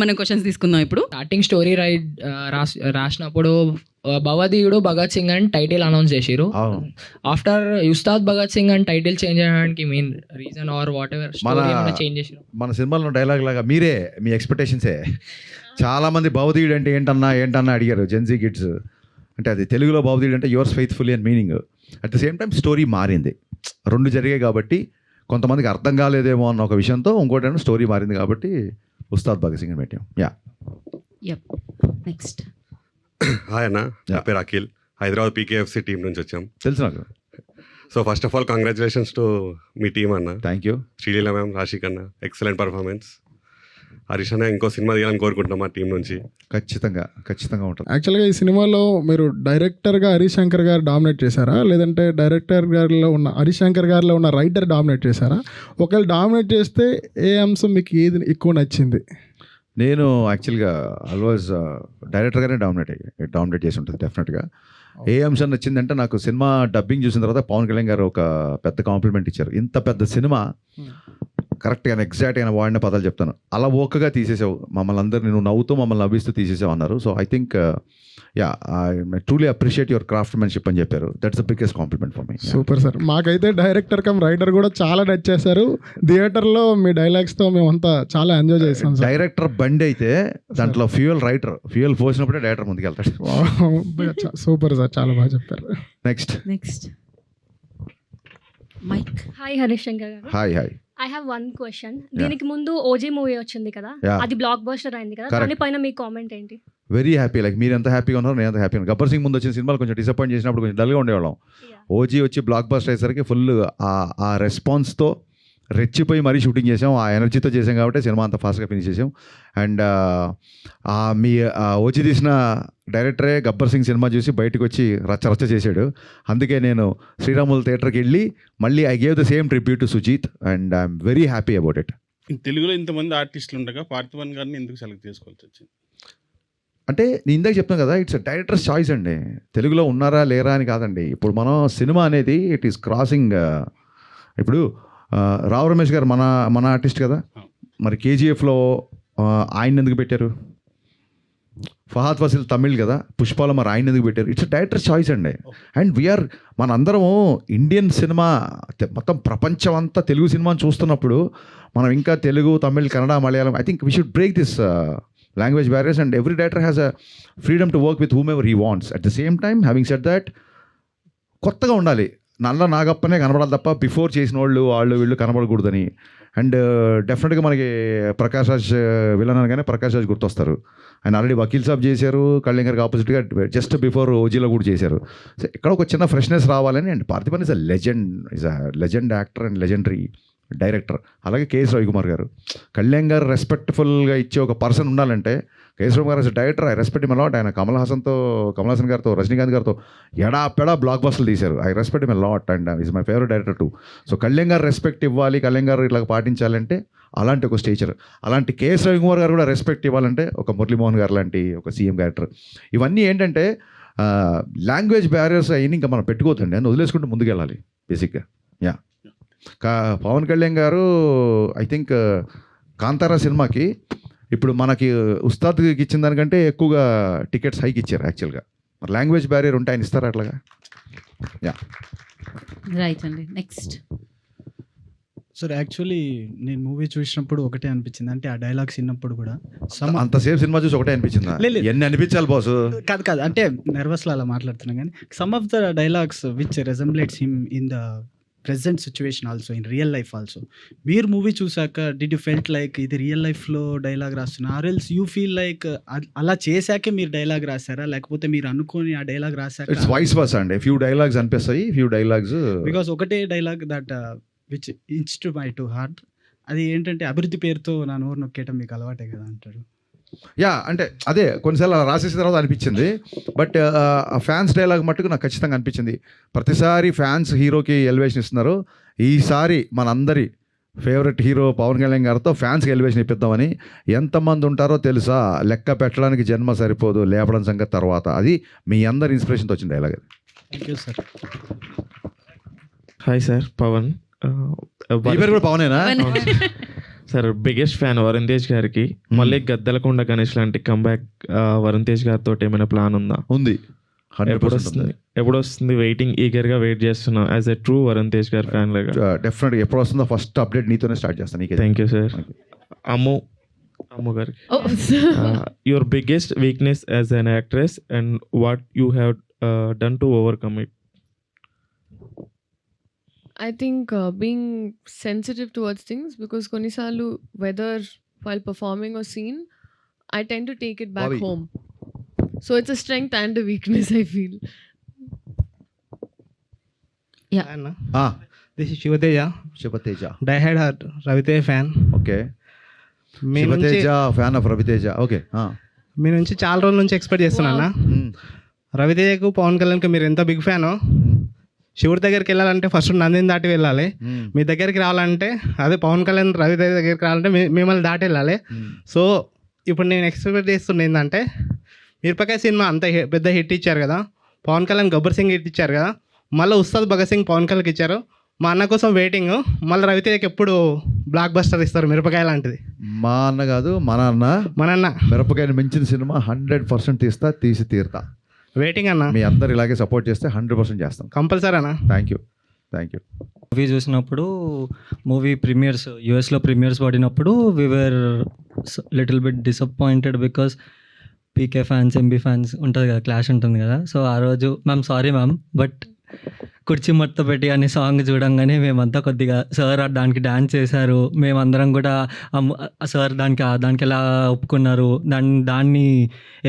మనం క్వశ్చన్స్ తీసుకుందాం ఇప్పుడు. స్టార్టింగ్ స్టోరీ రాసినప్పుడు భవదీయుడు భగత్ సింగ్ అని టైటిల్ అనౌన్స్ చేసిరు. ఆఫ్టర్ ఉస్తాద్ భగత్ సింగ్ అని టైటిల్ చేంజ్ చేయడానికి main reason or whatever change చేసిరు? మన సినిమాలో డైలాగ్ లాగా మీరే మీ ఎక్స్పెక్టేషన్సే. చాలా మంది భవదీయుడు అంటే ఏంటన్నా అడిగారు జెన్జీ కిడ్స్. అంటే అది తెలుగులో భవదీయుడు అంటే యువర్స్ ఫెయిత్ఫుల్లీ అని meaning. At the same time story మారింది, రెండు జరిగాయి కాబట్టి కొంతమందికి అర్థం కాలేదేమో అన్న ఒక విషయంతో ఇంకోటి స్టోరీ మారింది కాబట్టి ఉస్తాద్ భగత్ సింగ్ అని పెట్టాం. నెక్స్ట్. హాయ్ అన్న, నా పేరు అఖిల్, హైదరాబాద్ పీకేఎఫ్సి టీం నుంచి వచ్చాం. తెలుసు నాకు. So first of all congratulations to మీ టీమ్ అన్న. Thank you. Sreeleela ma'am, Rashik అన్న, ఎక్సలెంట్ పర్ఫార్మెన్స్. హరీష్ అన్న ఇంకో సినిమా తీయాలని కోరుకుంటున్నాం మా టీం నుంచి. ఖచ్చితంగా ఉంటుంది. యాక్చువల్గా ఈ సినిమాలో మీరు డైరెక్టర్గా హరీష్ శంకర్ గారు డామినేట్ చేశారా, లేదంటే డైరెక్టర్ గారిలో ఉన్న హరీష్ శంకర్ గారిలో ఉన్న రైటర్ డామినేట్ చేశారా? ఒకవేళ డామినేట్ చేస్తే ఏ అంశం మీకు ఏది ఎక్కువ నచ్చింది? నేను యాక్చువల్గా ఆల్వేస్ డైరెక్టర్గానే డామినేట్ చేసి ఉంటుంది డెఫినెట్గా. ఏ అంశం నచ్చిందంటే నాకు సినిమా డబ్బింగ్ చూసిన తర్వాత పవన్ కళ్యాణ్ గారు ఒక పెద్ద కాంప్లిమెంట్ ఇచ్చారు. ఇంత పెద్ద సినిమా కరెక్ట్గా ఎగ్జాక్ట్గా వాడిన పదాలు చెప్తాను, అలా ఓకగా తీసేసావు మమ్మల్ని అందరినీ, నువ్వు నవ్వుతూ మమ్మల్ని నవ్విస్తూ తీసేసావు అన్నారు. So I think I truly appreciate your craftsmanship అని చెప్పారు. That's the biggest compliment for me. Super sir. మాకైతే డైరెక్టర్ కమ్ రైటర్ కూడా చాలా నచ్చేశారు. థియేటర్లో మీ డైలాగ్స్తో మేమంతా చాలా ఎంజాయ్ చేస్తాం. డైరెక్టర్ బండి అయితే దాంట్లో ఫ్యూయల్ పోసినప్పుడే డైరెక్టర్ ముందుకెళ్తాడు. సూపర్ సార్, చాలా బాగా చెప్పారు. Next mike. Hi Harish Shankar గారు. Hi. I have one question. దీనికి ముందు ఓజీ మూవీ వచ్చింది కదా, అది బ్లాక్ బస్టర్ అయింది కదా, దానిపైన మీ కామెంట్ ఏంటి? Very happy. లైక్ మీరు ఎంత హ్యాపీగా ఉన్నారో నేను ఎంత హ్యాపీ ఉన్నాను. గబ్బర్ సింగ్ ముందు వచ్చిన సినిమాలు కొంచెం డిసప్పాయింట్ చేసినప్పుడు కొంచెం డల్గా ఉండేవాళ్ళం. ఓజీ వచ్చి బ్లాక్ బస్టర్ అయ్యేసరికి ఫుల్ ఆ రెస్పాన్స్తో రెచ్చిపోయి మరీ షూటింగ్ చేసాం, ఆ ఎనర్జీతో చేసాం కాబట్టి సినిమా అంత ఫాస్ట్గా ఫినిష్ చేసాం. అండ్ మీ ఓజీ తీసిన డైరెక్టరే గబ్బర్ సింగ్ సినిమా చూసి బయటకు వచ్చి రచ్చ చేశాడు. అందుకే నేను శ్రీరాములు థియేటర్కి వెళ్ళి మళ్ళీ I gave the same tribute to Sujeeth and I'm very happy about it. తెలుగులో ఇంతమంది ఆర్టిస్టులు ఉండగా పార్థివన్ గారిని ఎందుకు సెలెక్ట్ చేసుకోవాల్సి వచ్చింది? అంటే నేను ఇందాక చెప్తాను కదా, ఇట్స్ డైరెక్టర్స్ చాయిస్ అండి. తెలుగులో ఉన్నారా లేరా అని కాదండి. ఇప్పుడు మనం సినిమా అనేది ఇట్ ఈస్ క్రాసింగ్. ఇప్పుడు రావు రమేష్ గారు మన ఆర్టిస్ట్ కదా, మరి కేజీఎఫ్లో ఆయన ఎందుకు పెట్టారు? ఫహాద్ ఫాసిల్ తమిళ్ కదా, పుష్పాలో మరి ఆయన ఎందుకు పెట్టారు? ఇట్స్ డైరెక్టర్ చాయిస్ అండి. అండ్ వీఆర్ మనందరము ఇండియన్ సినిమా మొత్తం ప్రపంచం అంతా తెలుగు సినిమాని చూస్తున్నప్పుడు మనం ఇంకా Telugu, Tamil, Kannada, Malayalam, I think we should break this language barriers and every director has a freedom to work with whomever he wants. At the same time, having said that, కొత్తగా ఉండాలి. నల్ల నాగప్పనే కనబడాలి తప్ప బిఫోర్ చేసిన వాళ్ళు వీళ్ళు కనబడకూడదని. అండ్ డెఫినెట్గా మనకి ప్రకాష్ రాజ్ విలన్ అనగానే ప్రకాష్ రాజ్ గుర్తొస్తారు. ఆయన ఆల్రెడీ వకీల్ సాబ్ చేశారు, కళ్యాణ్ గారికి ఆపోజిట్గా జస్ట్ బిఫోర్ ఓజీలో కూడా చేశారు. సో ఇక్కడ ఒక చిన్న ఫ్రెష్నెస్ రావాలని. And Parthiban is a legend actor and legendary director. అలాగే కేఎస్ రవికుమార్ గారు, కళ్యాణ్ గారు రెస్పెక్ట్ఫుల్గా ఇచ్చే ఒక పర్సన్ ఉండాలంటే కేఎస్ రవికుమార్ గారు director. I respect him a lot. ఆయన కమల్ హాసన్ గారితో, రజనీకాంత్ గారితో ఎడాపెడా బ్లాక్ బస్టర్లు తీశారు. I respect him a lot and is my favourite director two. So Kalyan గారు రెస్పెక్ట్ ఇవ్వాలి, కళ్యాణ్ గారు ఇట్లా పాటించాలంటే అలాంటి ఒక స్టేచర్. అలాంటి కేఎస్ రవికుమార్ గారు కూడా రెస్పెక్ట్ ఇవ్వాలంటే ఒక మురళీమోహన్ గారు లాంటి ఒక సీఎం క్యారెక్టర్. ఇవన్నీ ఏంటంటే లాంగ్వేజ్ బ్యారియర్స్ అయినా ఇంకా మనం పెట్టుకోవద్దండి అని వదిలేసుకుంటూ ముందుకెళ్ళాలి బేసిక్గా. పవన్ కళ్యాణ్ గారు ఐ థింక్ కాంతారా సినిమాకి ఇప్పుడు మనకి ఉస్తాద్కి ఇచ్చిన దానికంటే ఎక్కువగా టికెట్స్ హైక్ ఇచ్చారు. యాక్చువల్గా మరి లాంగ్వేజ్ బ్యారియర్ ఉంటే ఆయన ఇస్తారా అట్లాగా? రైట్ అండి. నెక్స్ట్. సార్ యాక్చువల్లీ నేను మూవీ చూసినప్పుడు ఒకటే అనిపించింది, అంటే ఆ డైలాగ్స్ విన్నప్పుడు కూడా అంతసేపు సినిమా చూసి ఒకటే అనిపించిందా? ఎన్ని అనిపించాలి బాసు? కాదు అంటే నర్వస్లో అలా మాట్లాడుతున్నాను. కానీ some of the dialogues which resemblates him in the present situation also, in real life also. మీరు మూవీ చూసాక డిడ్ యూ ఫెల్ట్ లైక్ ఇది రియల్ లైఫ్లో డైలాగ్ రాస్తున్నా, or else you feel like అలా చేశాకే మీరు డైలాగ్ రాశారా, లేకపోతే మీరు అనుకోని ఆ డైలాగ్ రాశాక? ఇట్స్ వైస్ వర్సా అండి. ఫ్యూ డైలాగ్స్ అనిపిస్తాయి, ఫ్యూ డైలాగ్స్ బికాస్ ఒకటే dialogue that which into my to heart, అది ఏంటంటే అభివృద్ధి పేరుతో నా నోరు నొక్కేయటం మీకు అలవాటే కదా అంటారు. అంటే అదే కొన్నిసార్లు రాసేసిన తర్వాత అనిపించింది. బట్ ఫ్యాన్స్ డైలాగ్ మట్టుకు నాకు ఖచ్చితంగా అనిపించింది. ప్రతిసారి ఫ్యాన్స్ హీరోకి ఎలివేషన్ ఇస్తున్నారు, ఈసారి మనందరి ఫేవరెట్ హీరో పవన్ కళ్యాణ్ గారితో ఫ్యాన్స్కి ఎలివేషన్ ఇప్పిద్దామని. ఎంతమంది ఉంటారో తెలుసా, లెక్క పెట్టడానికి జన్మ సరిపోదు, లేపడం సంగతి తర్వాత. అది మీ అందరి ఇన్స్పిరేషన్తో వచ్చిన డైలాగ్. Thank you sir. Hi sir, Pavan. పేరు కూడా పవనేనా? Sir biggest fan Varun Tej గారికి. మళ్ళీ గద్దలకొండ గణేష్ లాంటి కంబ్యాక్ వరుణ్ తేజ్ గారితో ఏమైనా ప్లాన్ ఉందా? ఉంది. ఎప్పుడు వస్తుంది? వెయిటింగ్ ఈగర్గా వెయిట్ చేస్తున్నా as a true Varun Tej గారి ఫ్యాన్ లాగా. డెఫినెట్గా ఎప్పుడు వస్తుందో ఫస్ట్ అప్డేట్ నీతోనే స్టార్ట్ చేస్తాను. నీకే థ్యాంక్ యూ సార్. అమ్ము గారికి your biggest weakness as an actress and what you have done to overcome it. I think being sensitive towards things, because konisalu whether while performing or scene, I tend to take it back Bobby. home. So it's a strength and a weakness, I feel. Anna, Ah, this is Shivateja, Shivateja. die-hard Raviteja fan. Okay. మీ నుంచి Shivateja fan of Raviteja. Okay. మీ నుంచి చాలా రోజుల నుంచి expect చేస్తున్నా. రవితేజకు పవన్ కళ్యాణ్కి మీరు ఎంత బిగ్ ఫ్యానో, శివుడి దగ్గరికి వెళ్ళాలంటే ఫస్ట్ నందిని దాటి వెళ్ళాలి. మీ దగ్గరికి రావాలంటే అదే పవన్ కళ్యాణ్ రవితేజ దగ్గరికి రావాలంటే మిమ్మల్ని దాటి వెళ్ళాలి. సో ఇప్పుడు నేను ఎక్స్పెక్ట్ చేస్తున్నా ఏంటంటే, మిరపకాయ సినిమా అంత పెద్ద హిట్ ఇచ్చారు కదా, పవన్ కళ్యాణ్ గబ్బర్ సింగ్ హిట్ ఇచ్చారు కదా, మళ్ళీ ఉస్తాద్ భగత్ సింగ్ పవన్ కళ్యాణ్కి ఇచ్చారు. మా అన్న కోసం వెయిటింగ్. మళ్ళీ రవితేజకి ఎప్పుడు బ్లాక్ బస్టర్ ఇస్తారు మిరపకాయ లాంటిది. మా అన్న కాదు, మన అన్న మిరపకాయని మించిన సినిమా 100% తీసి తీరుతా. వెయిటింగ్ అన్న. మీ అందరు ఇలాగే సపోర్ట్ చేస్తే 100% చేస్తాం. కంపల్సరీ అన్న. Thank you. మూవీ చూసినప్పుడు, మూవీ ప్రీమియర్స్ యూఎస్లో ప్రీమియర్స్ పడినప్పుడు we're little bit disappointed because PK fans MB fans ఉంటుంది కదా, క్లాష్ ఉంటుంది కదా. సో ఆ రోజు మ్యామ్ సారీ మ్యామ్, బట్ కుర్చీ మొత్తం పెట్టి అనే సాంగ్ చూడంగానే మేమంతా కొద్దిగా సార్ దానికి డ్యాన్స్ చేశారు, మేమందరం కూడా సార్ దానికి ఎలా ఒప్పుకున్నారు, దాన్ని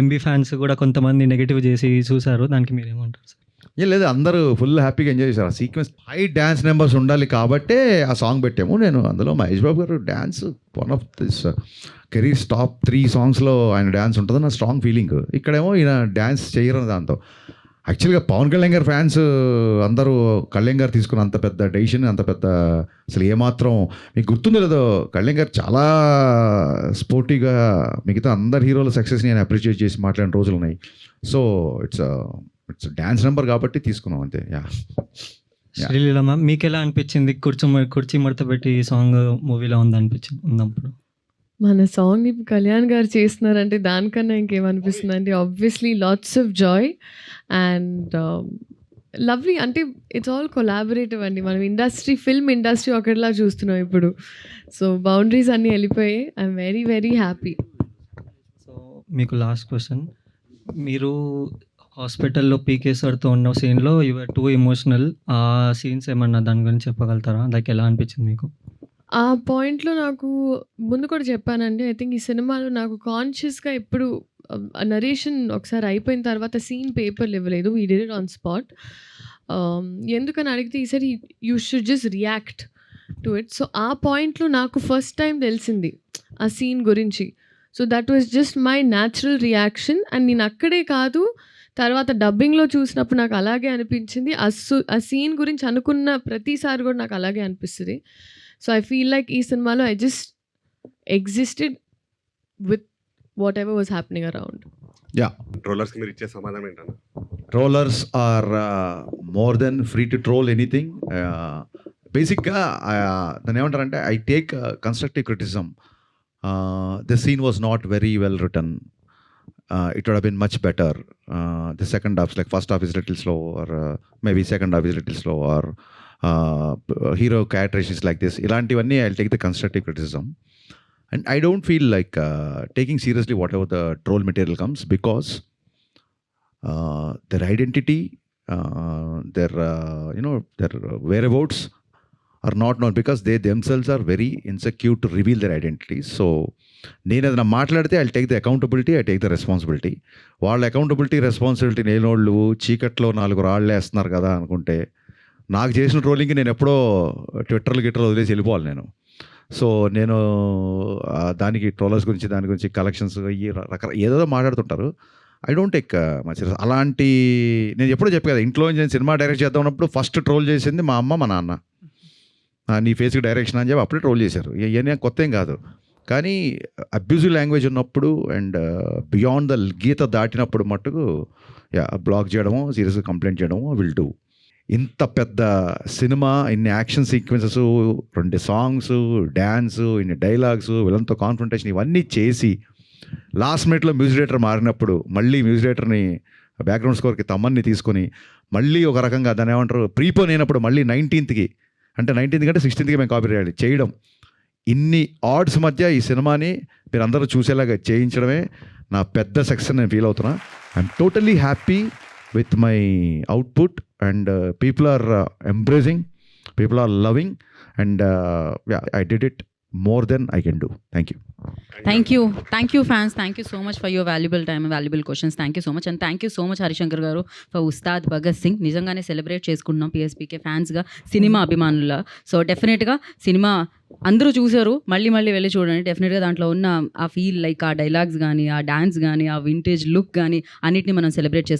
ఎంబీ ఫ్యాన్స్ కూడా కొంతమంది నెగిటివ్ చేసి చూశారు. దానికి మీరేమంటారు సార్? ఏం లేదు, అందరూ ఫుల్ హ్యాపీగా ఎంజాయ్ చేశారు. ఆ సీక్వెన్స్ హై డ్యాన్స్ నెంబర్స్ ఉండాలి కాబట్టే ఆ సాంగ్ పెట్టాము. నేను అందులో మహేష్ బాబు గారు dance one of this career top 3 సాంగ్స్లో ఆయన డ్యాన్స్ ఉంటుంది నా స్ట్రాంగ్ ఫీలింగ్. ఇక్కడేమో ఈయన డ్యాన్స్ చేయరని దాంతో. యాక్చువల్గా పవన్ కళ్యాణ్ గారి ఫ్యాన్స్ అందరూ కళ్యాణ్ గారు తీసుకున్న అంత పెద్ద డెసిషన్, అంత పెద్ద అసలు ఏమాత్రం మీకు గుర్తుందో లేదో, కళ్యాణ్ గారు చాలా స్పోర్టివ్గా మిగతా అందరు హీరోల సక్సెస్ని నేను అప్రిషియేట్ చేసి మాట్లాడిన రోజులు ఉన్నాయి. సో ఇట్స్ డ్యాన్స్ నెంబర్ కాబట్టి తీసుకున్నాం అంతే. శ్రీలీల మ్యామ్, మీకు ఎలా అనిపించింది కుర్చీ మడత పెట్టి సాంగ్ మూవీలో ఉందనిపించింది ఉన్నప్పుడు? మన సాంగ్ ఇప్పుడు కళ్యాణ్ గారు చేస్తున్నారంటే దానికన్నా ఇంకేమనిపిస్తుంది అంటే obviously lots of Joy and lovely. అంటే ఇట్స్ ఆల్ కొలాబరేటివ్ అండి. మనం ఫిల్మ్ ఇండస్ట్రీ ఒకటిలా చూస్తున్నాం ఇప్పుడు. సో బౌండరీస్ అన్నీ వెళ్ళిపోయాయి. I'm very very happy. So మీకు లాస్ట్ క్వశ్చన్, మీరు హాస్పిటల్లో పీకే సార్తో ఉన్న సీన్లో యువర్ టూ ఎమోషనల్. ఆ సీన్స్ ఏమన్నా దాని గురించి చెప్పగలుగుతారా? లైక్ ఎలా అనిపించింది మీకు? ఆ పాయింట్లో నాకు ముందు కూడా చెప్పానండి. ఐ థింక్ ఈ సినిమాలో నాకు కాన్షియస్గా ఎప్పుడు నరేషన్ ఒకసారి అయిపోయిన తర్వాత సీన్ పేపర్లు ఇవ్వలేదు. We did it on spot. ఎందుకని అడిగితే ఈసారి you should just react to it. So ఆ పాయింట్లో నాకు ఫస్ట్ టైం తెలిసింది ఆ సీన్ గురించి. So that was just my natural reaction. And నేను అక్కడే కాదు, తర్వాత డబ్బింగ్లో చూసినప్పుడు నాకు అలాగే అనిపించింది. ఆ సీన్ గురించి అనుకున్న ప్రతిసారి కూడా నాకు అలాగే అనిపిస్తుంది. సో ఐ ఫీల్ లైక్ ఈ సినిమాలో I just existed with whatever was happening around. ట్రోలర్స్కి మీరు ఇచ్చే సమాధానం ఏంటన్నా? Trollers are more than free to troll anything. బేసిక్గా దాన్ని ఏమంటారంటే I take constructive criticism. The scene was not very well written. It would have been much better. The second half, like first half is a little slow, or maybe second half is a little slow, or hero characteristics like this. Ilantivani, I'll take the constructive criticism. And I don't feel like taking seriously whatever the troll material comes, because their identity, their whereabouts are not known, because they themselves are very insecure to reveal their identities. So నేను ఏదైనా మాట్లాడితే I take the accountability, I take the responsibility. వాళ్ళ accountability responsibility లేనోళ్ళు చీకట్లో 4 రాళ్ళు వేస్తున్నారు కదా అనుకుంటే, నాకు చేసిన ట్రోలింగ్కి నేను ఎప్పుడో ట్విట్టర్లు వదిలేసి వెళ్ళిపోవాలి నేను. సో నేను దానికి ట్రోలర్స్ గురించి, దాని గురించి కలెక్షన్స్ ఏదో మాట్లాడుతుంటారు. I don't take much. అలాంటి నేను ఎప్పుడో చెప్పాను కదా, ఇంట్లో నేను సినిమా డైరెక్ట్ చేద్దాం ఉన్నప్పుడు ఫస్ట్ ట్రోల్ చేసింది మా అమ్మ, మా నాన్న. నీ ఫేస్కి డైరెక్షన్ అని చెప్పి అప్పుడే ట్రోల్ చేశారు. ఇవన్నీ కొత్త ఏం కాదు. కానీ అబ్యూజివ్ లాంగ్వేజ్ ఉన్నప్పుడు అండ్ బియాండ్ ద గీత దాటినప్పుడు మట్టుకు బ్లాక్ చేయడము, సీరియస్గా కంప్లైంట్ చేయడము విల్ డూ. ఇంత పెద్ద సినిమా, ఇన్ని యాక్షన్ సీక్వెన్సెస్, 2 సాంగ్స్, డ్యాన్స్, ఇన్ని డైలాగ్స్, వీళ్ళంతా కాన్ఫ్రంటేషన్ ఇవన్నీ చేసి లాస్ట్ మినిట్లో మ్యూజిక్ డైరెక్టర్ మారినప్పుడు మళ్ళీ మ్యూజిక్ డైరెక్టర్ని బ్యాక్గ్రౌండ్ స్కోర్కి తమ్మన్ని తీసుకొని మళ్ళీ ఒక రకంగా దాన్ని ఏమంటారు ప్రీపోన్ అయినప్పుడు మళ్ళీ 19th అంటే 16th మేము కాపీ చేయడం, ఇన్ని ఆడ్స్ మధ్య ఈ సినిమాని మీరు అందరూ చూసేలాగా చేయించడమే నా పెద్ద సక్సెస్ నేను ఫీల్ అవుతున్నా. I'm totally happy with my output and people are embracing, people are loving and I did it more than I can do. Thank you. Thank you fans, thank you so much for your valuable time and valuable questions. Thank you so much and thank you so much Harishankar garu for Ustad Bhagat Singh. నిజంగానే celebrate చేసుకుంటున్నాం PSPK ఫ్యాన్స్గా, cinema అభిమానుల. So డెఫినెట్గా cinema అందరూ చూసారు, మళ్ళీ వెళ్ళి చూడండి. డెఫినెట్గా దాంట్లో ఉన్న ఆ ఫీల్, లైక్ ఆ డైలాగ్స్ కానీ, ఆ డాన్స్ కానీ, ఆ వింటేజ్ లుక్ కానీ అన్నిటిని మనం సెలబ్రేట్ చేసుకుంటాం.